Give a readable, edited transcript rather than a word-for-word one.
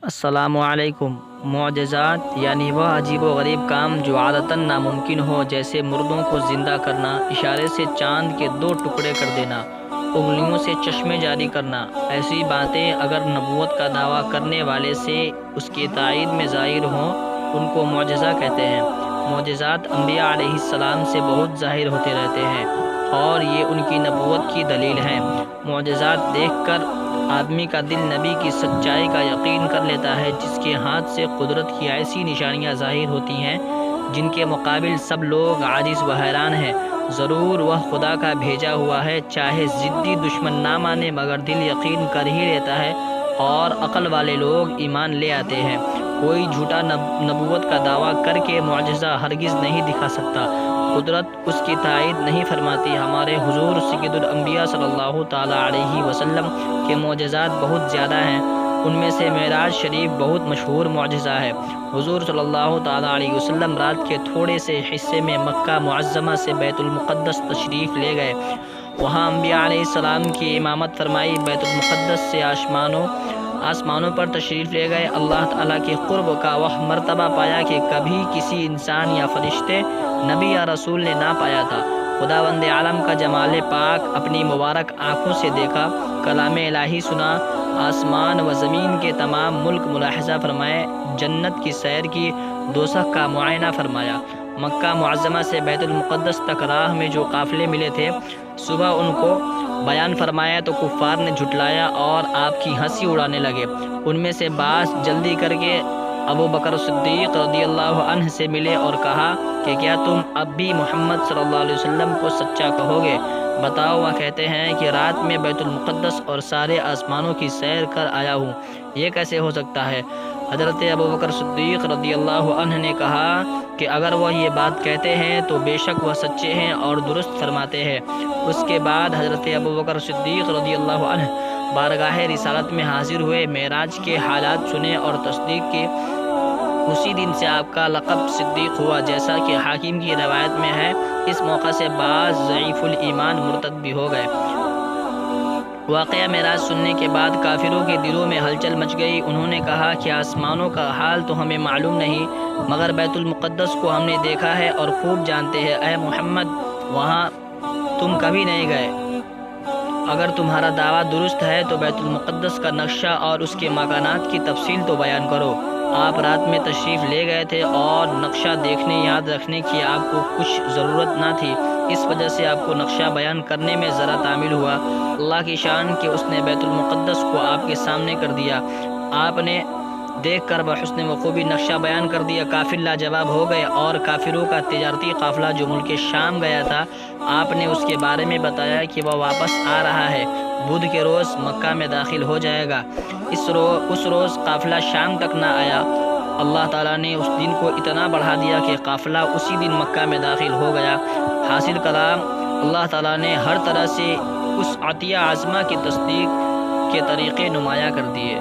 السلام علیکم۔ معجزات یعنی وہ عجیب و غریب کام جو عادتاً ناممکن ہو، جیسے مردوں کو زندہ کرنا، اشارے سے چاند کے 2 ٹکڑے کر دینا، انگلیوں سے چشمے جاری کرنا۔ ایسی باتیں اگر نبوت کا دعویٰ کرنے والے سے اس کی تائید میں ظاہر ہوں، ان کو معجزہ کہتے ہیں۔ معجزات انبیاء علیہ السلام سے بہت ظاہر ہوتے رہتے ہیں اور یہ ان کی نبوت کی دلیل ہے۔ معجزات دیکھ کر آدمی کا دل نبی کی سچائی کا یقین کر لیتا ہے، جس کے ہاتھ سے قدرت کی ایسی نشانیاں ظاہر ہوتی ہیں جن کے مقابل سب لوگ عاجز و حیران ہیں۔ ضرور وہ خدا کا بھیجا ہوا ہے، چاہے ضدی دشمن نہ مانے مگر دل یقین کر ہی لیتا ہے اور عقل والے لوگ ایمان لے آتے ہیں۔ کوئی جھوٹا نبوت کا دعویٰ کر کے معجزہ ہرگز نہیں دکھا سکتا، قدرت اس کی تائید نہیں فرماتی۔ ہمارے حضور سید الانبیاء صلی اللہ تعالیٰ علیہ وسلم کے معجزات بہت زیادہ ہیں، ان میں سے معراج شریف بہت مشہور معجزہ ہے۔ حضور صلی اللہ تعالیٰ علیہ وسلم رات کے تھوڑے سے حصے میں مکہ معظمہ سے بیت المقدس تشریف لے گئے، وہاں انبیاء علیہ السلام کی امامت فرمائی، بیت المقدس سے آسمانوں پر تشریف لے گئے۔ اللہ تعالیٰ کے قرب کا وہ مرتبہ پایا کہ کبھی کسی انسان یا فرشتے، نبی یا رسول نے نہ پایا تھا۔ خداوند عالم کا جمال پاک اپنی مبارک آنکھوں سے دیکھا، کلام الہی سنا، آسمان و زمین کے تمام ملک ملاحظہ فرمائے، جنت کی سیر کی، دوزخ کا معائنہ فرمایا۔ مکہ معظمہ سے بیت المقدس تک راہ میں جو قافلے ملے تھے، صبح ان کو بیان فرمایا تو کفار نے جھٹلایا اور آپ کی ہنسی اڑانے لگے۔ ان میں سے بعض جلدی کر کے ابو بکر صدیق رضی اللہ عنہ سے ملے اور کہا کہ کیا تم اب بھی محمد صلی اللہ علیہ وسلم کو سچا کہو گے؟ بتاؤ۔ وہ کہتے ہیں کہ رات میں بیت المقدس اور سارے آسمانوں کی سیر کر آیا ہوں، یہ کیسے ہو سکتا ہے؟ حضرت ابو بکر صدیق رضی اللہ عنہ نے کہا کہ اگر وہ یہ بات کہتے ہیں تو بے شک وہ سچے ہیں اور درست فرماتے ہیں۔ اس کے بعد حضرت ابو بکر صدیق رضی اللہ عنہ بارگاہ رسالت میں حاضر ہوئے، معراج کے حالات سنے اور تصدیق کی۔ اسی دن سے آپ کا لقب صدیق ہوا، جیسا کہ حاکم کی روایت میں ہے۔ اس موقع سے بعض ضعیف الایمان مرتد بھی ہو گئے۔ واقعہ معراج سننے کے بعد کافروں کے دلوں میں ہلچل مچ گئی۔ انہوں نے کہا کہ آسمانوں کا حال تو ہمیں معلوم نہیں، مگر بیت المقدس کو ہم نے دیکھا ہے اور خوب جانتے ہیں۔ اے محمد، وہاں تم کبھی نہیں گئے؟ اگر تمہارا دعویٰ درست ہے تو بیت المقدس کا نقشہ اور اس کے مکانات کی تفصیل تو بیان کرو۔ آپ رات میں تشریف لے گئے تھے اور نقشہ دیکھنے یاد رکھنے کی آپ کو کچھ ضرورت نہ تھی، اس وجہ سے آپ کو نقشہ بیان کرنے میں ذرا تعمیل ہوا۔ اللہ کی شان کہ اس نے بیت المقدس کو آپ کے سامنے کر دیا، آپ نے دیکھ کر بحسن وخوبی نقشہ بیان کر دیا۔ کافر لاجواب ہو گئے اور کافروں کا تجارتی قافلہ جو ملک شام گیا تھا، آپ نے اس کے بارے میں بتایا کہ وہ واپس آ رہا ہے، بدھ کے روز مکہ میں داخل ہو جائے گا۔ اس روز قافلہ شام تک نہ آیا، اللہ تعالیٰ نے اس دن کو اتنا بڑھا دیا کہ قافلہ اسی دن مکہ میں داخل ہو گیا۔ حاصل کلام، اللہ تعالیٰ نے ہر طرح سے اس عطیہ عظمہ کی تصدیق کے طریقے نمایاں کر دیے۔